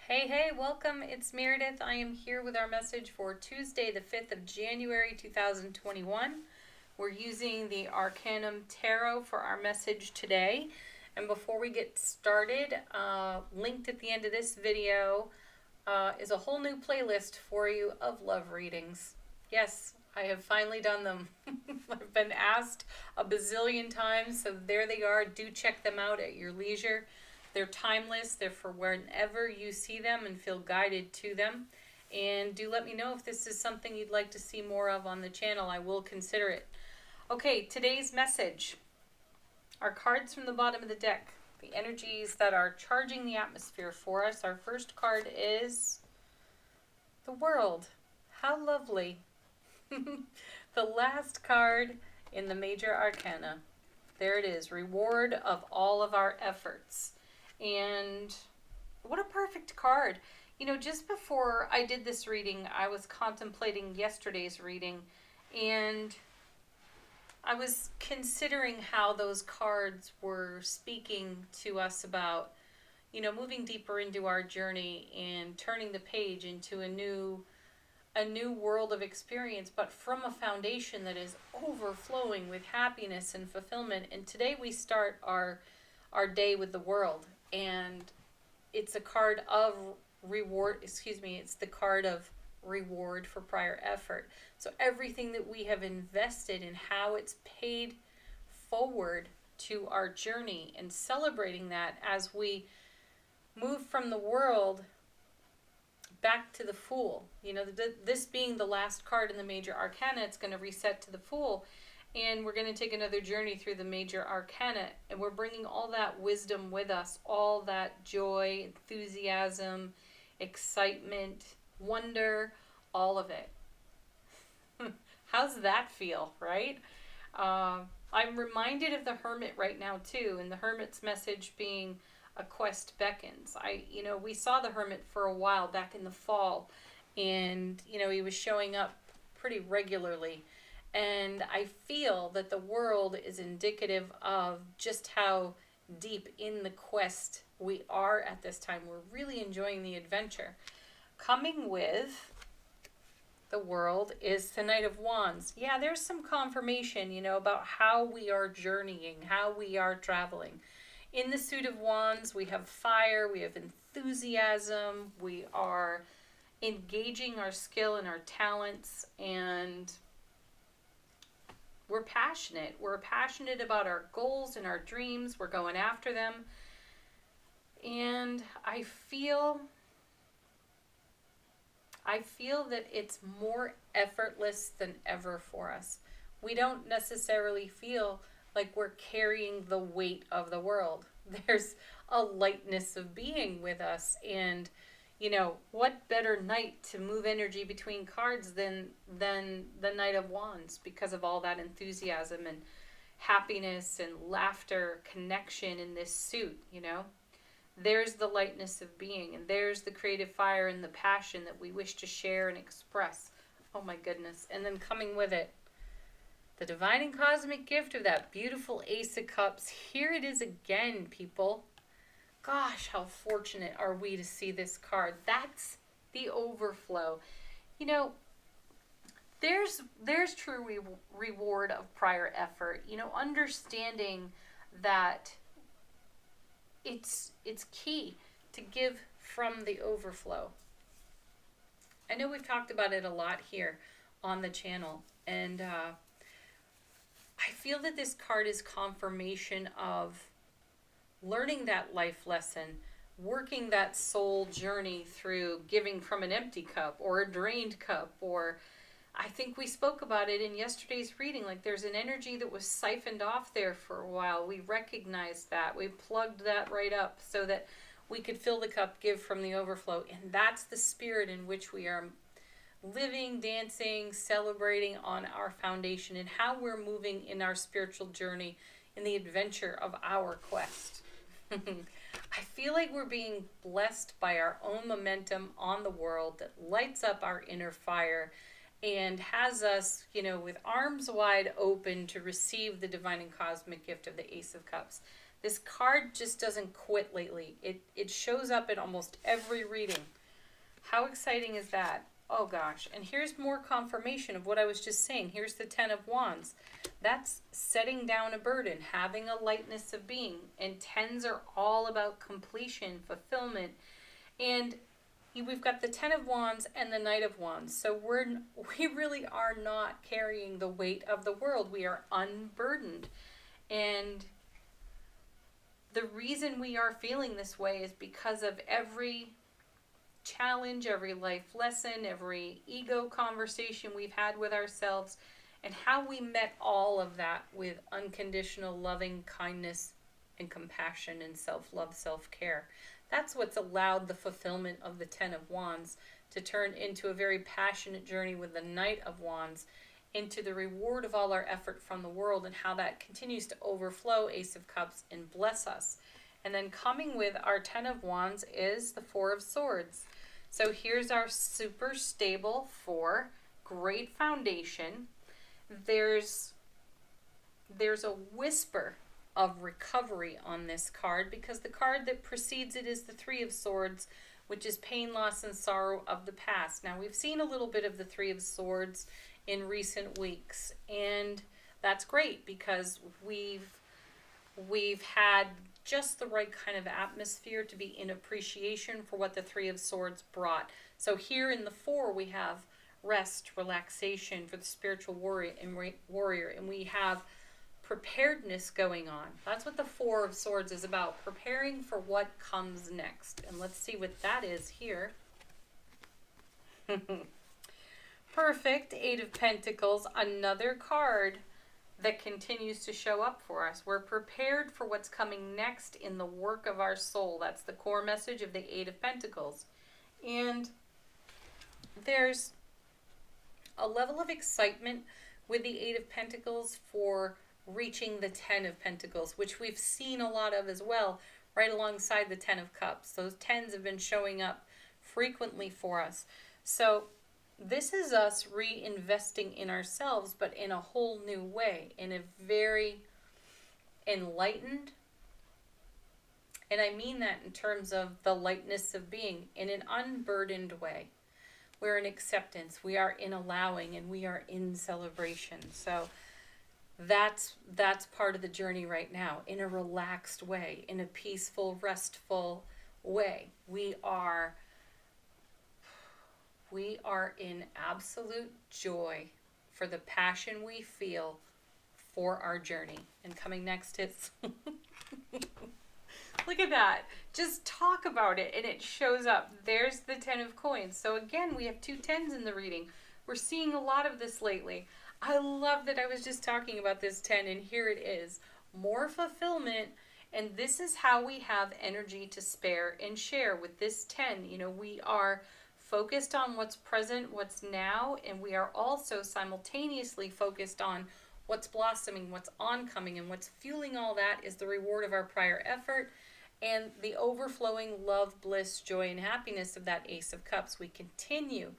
Hey, hey, welcome. It's Meredith. I am here with our message for Tuesday, the 5th of January, 2021. We're using the Arcanum Tarot for our message today. And before we get started, linked at the end of this video is a whole new playlist for you of love readings. Yes, I have finally done them. I've been asked a bazillion times, so there they are. Do check them out at your leisure. They're timeless. They're for whenever you see them and feel guided to them. And do let me know if this is something you'd like to see more of on the channel. I will consider it. Okay, today's message. Our cards from the bottom of the deck. The energies that are charging the atmosphere for us. Our first card is the World. How lovely. The last card in the Major Arcana. There it is. Reward of all of our efforts. And what a perfect card. You know, just before I did this reading, I was contemplating yesterday's reading, and I was considering how those cards were speaking to us about, you know, moving deeper into our journey and turning the page into a new world of experience, but from a foundation that is overflowing with happiness and fulfillment. And today we start our day with the World. And it's a card of reward, it's the card of reward for prior effort. So everything that we have invested in, how it's paid forward to our journey, and celebrating that as we move from the World back to the Fool. You know, this being the last card in the Major Arcana, it's going to reset to the Fool. And we're going to take another journey through the Major Arcana. And we're bringing all that wisdom with us. All that joy, enthusiasm, excitement, wonder, all of it. How's that feel, right? I'm reminded of the Hermit right now, too. And the Hermit's message being a quest beckons. We saw the Hermit for a while back in the fall. And, he was showing up pretty regularly. And I feel that the World is indicative of just how deep in the quest we are at this time. We're really enjoying the adventure. Coming with the World is the Knight of Wands. Yeah, there's some confirmation, about how we are journeying, how we are traveling. In the Suit of Wands, we have fire, we have enthusiasm, we are engaging our skill and our talents, and we're passionate. We're passionate about our goals and our dreams. We're going after them. And I feel that it's more effortless than ever for us. We don't necessarily feel like we're carrying the weight of the world. There's a lightness of being with us, and what better night to move energy between cards than the Knight of Wands, because of all that enthusiasm and happiness and laughter, connection in this suit, There's the lightness of being, and there's the creative fire and the passion that we wish to share and express. Oh my goodness. And then coming with it, the divine and cosmic gift of that beautiful Ace of Cups. Here it is again, people. Gosh, how fortunate are we to see this card. That's the overflow. There's true reward of prior effort. Understanding that it's key to give from the overflow. I know we've talked about it a lot here on the channel, and I feel that this card is confirmation of learning that life lesson, working that soul journey through giving from an empty cup or a drained cup, or I think we spoke about it in yesterday's reading, like there's an energy that was siphoned off there for a while. We recognized that. We plugged that right up so that we could fill the cup, give from the overflow. And that's the spirit in which we are living, dancing, celebrating on our foundation, and how we're moving in our spiritual journey in the adventure of our quest. I feel like we're being blessed by our own momentum on the World that lights up our inner fire and has us, with arms wide open to receive the divine and cosmic gift of the Ace of Cups. This card just doesn't quit lately. It shows up in almost every reading. How exciting is that? Oh gosh. And here's more confirmation of what I was just saying. Here's the Ten of Wands. That's setting down a burden, having a lightness of being. And tens are all about completion, fulfillment. And we've got the Ten of Wands and the Knight of Wands. So we really are not carrying the weight of the world. We are unburdened. And the reason we are feeling this way is because of every challenge, every life lesson, every ego conversation we've had with ourselves, and how we met all of that with unconditional loving kindness and compassion and self-love, self-care. That's what's allowed the fulfillment of the Ten of Wands to turn into a very passionate journey with the Knight of Wands, into the reward of all our effort from the world, and how that continues to overflow, Ace of Cups, and bless us. And then coming with our Ten of Wands is the Four of Swords. So here's our super stable four, great foundation. There's a whisper of recovery on this card, because the card that precedes it is the Three of Swords, which is pain, loss, and sorrow of the past. Now, we've seen a little bit of the Three of Swords in recent weeks, and that's great because we've had just the right kind of atmosphere to be in appreciation for what the Three of Swords brought. So here in the four, we have rest, relaxation for the spiritual warrior, and we have preparedness going on. That's what the Four of Swords is about, preparing for what comes next. And let's see what that is here. Perfect. Eight of Pentacles, another card that continues to show up for us. We're prepared for what's coming next in the work of our soul. That's the core message of the Eight of Pentacles. And there's a level of excitement with the Eight of Pentacles for reaching the Ten of Pentacles, which we've seen a lot of as well, right alongside the Ten of Cups. Those tens have been showing up frequently for us. So this is us reinvesting in ourselves, but in a whole new way, in a very enlightened, and I mean that in terms of the lightness of being, in an unburdened way. We're in acceptance, we are in allowing, and we are in celebration. So that's part of the journey right now, in a relaxed way, in a peaceful, restful way. We are in absolute joy for the passion we feel for our journey. And coming next is, look at that. Just talk about it and it shows up. There's the Ten of Coins. So again, we have two tens in the reading. We're seeing a lot of this lately. I love that I was just talking about this 10, and here it is. More fulfillment, and this is how we have energy to spare and share with this 10. You know, we are focused on what's present, what's now, and we are also simultaneously focused on what's blossoming, what's oncoming, and what's fueling all that is the reward of our prior effort and the overflowing love, bliss, joy, and happiness of that Ace of Cups. We continue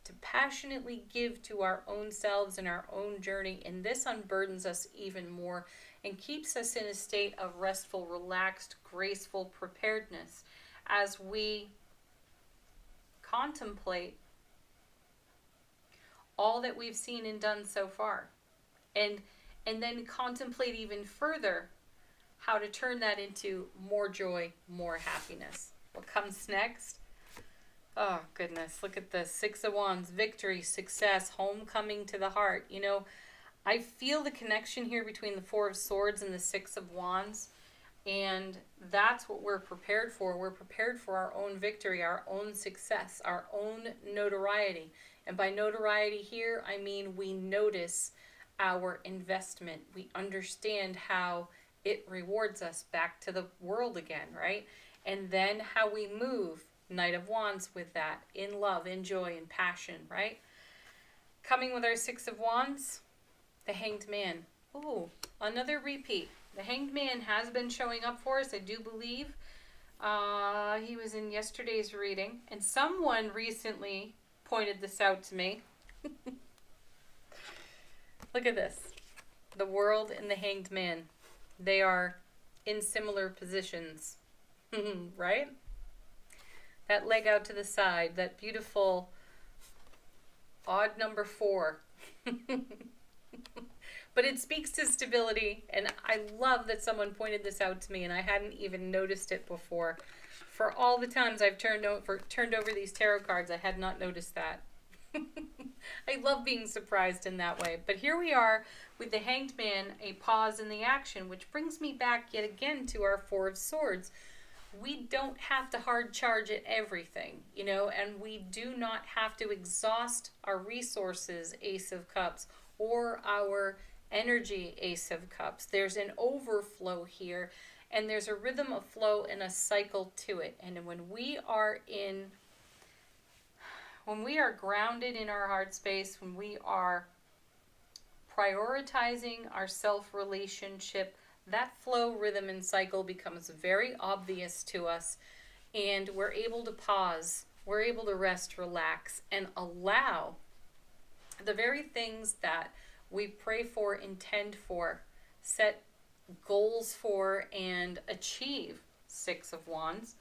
to passionately give to our own selves and our own journey, and this unburdens us even more and keeps us in a state of restful, relaxed, graceful preparedness as we contemplate all that we've seen and done so far, and then contemplate even further how to turn that into more joy, more happiness. What comes next? Oh, goodness. Look at this. Six of Wands, victory, success, homecoming to the heart. You know, I feel the connection here between the Four of Swords and the Six of Wands. And that's what we're prepared for. We're prepared for our own victory, our own success, our own notoriety. And by notoriety here, I mean we notice our investment. We understand how it rewards us back to the world again, right? And then how we move, Knight of Wands, with that, in love, in joy, and passion, right? Coming with our Six of Wands, the Hanged Man. Ooh, another repeat. The Hanged Man has been showing up for us, I do believe. He was in yesterday's reading, and someone recently pointed this out to me. Look at this. The World and the Hanged Man. They are in similar positions, right? That leg out to the side, that beautiful odd number 4. But it speaks to stability, and I love that someone pointed this out to me, and I hadn't even noticed it before. For all the times I've turned over these tarot cards, I had not noticed that. I love being surprised in that way. But here we are with the Hanged Man, a pause in the action, which brings me back yet again to our 4 of Swords. We don't have to hard charge at everything, you know, and we do not have to exhaust our resources, Ace of Cups, or our energy, Ace of Cups. There's an overflow here, and there's a rhythm of flow and a cycle to it. And when we are grounded in our heart space, when we are prioritizing our self-relationship, that flow, rhythm, and cycle becomes very obvious to us, and we're able to pause, we're able to rest, relax, and allow the very things that we pray for, intend for, set goals for, and achieve, 6 of Wands.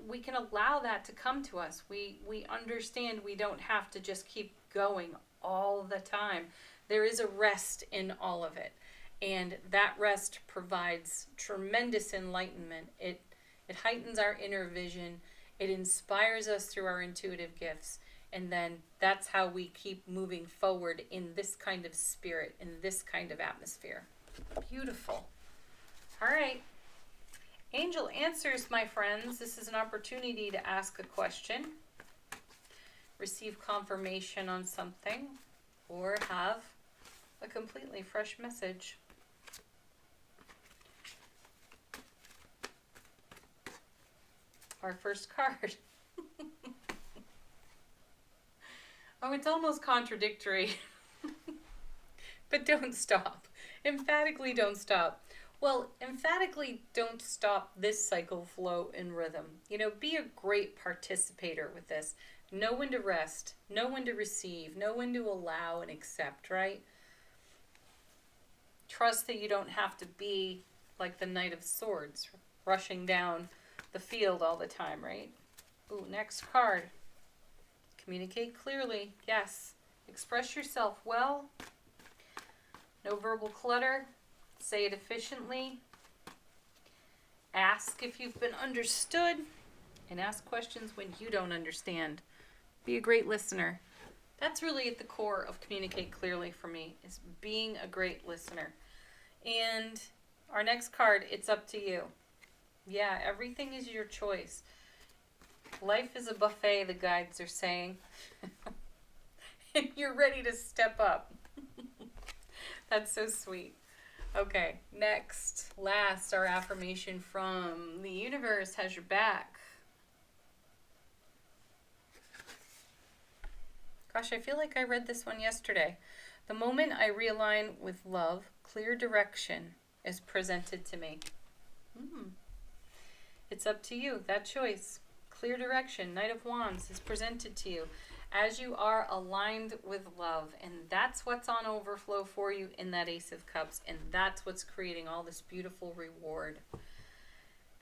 We can allow that to come to us. We understand we don't have to just keep going all the time. There is a rest in all of it. And that rest provides tremendous enlightenment. It heightens our inner vision. It inspires us through our intuitive gifts. And then that's how we keep moving forward in this kind of spirit, in this kind of atmosphere. Beautiful. All right. Angel answers, my friends. This is an opportunity to ask a question, receive confirmation on something, or have a completely fresh message. Our first card. Oh, it's almost contradictory. But don't stop. Emphatically don't stop. Well, emphatically don't stop this cycle, flow, and rhythm. You know, be a great participator with this. Know when to rest. Know when to receive. Know when to allow and accept, right? Trust that you don't have to be like the Knight of Swords, rushing down the field all the time, right? Ooh, next card. Communicate clearly. Yes. Express yourself well. No verbal clutter. Say it efficiently. Ask if you've been understood. And ask questions when you don't understand. Be a great listener. That's really at the core of communicate clearly for me, is being a great listener. And our next card, it's up to you. Yeah, everything is your choice. Life is a buffet, the guides are saying. And you're ready to step up. That's so sweet. Okay, next, last, our affirmation from the universe has your back. Gosh, I feel like I read this one yesterday. The moment I realign with love, clear direction is presented to me. It's up to you, that choice. Clear direction, Knight of Wands, is presented to you as you are aligned with love. And that's what's on overflow for you in that Ace of Cups. And that's what's creating all this beautiful reward.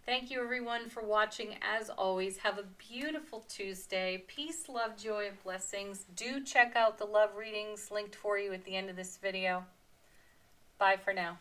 Thank you, everyone, for watching. As always, have a beautiful Tuesday. Peace, love, joy, and blessings. Do check out the love readings linked for you at the end of this video. Bye for now.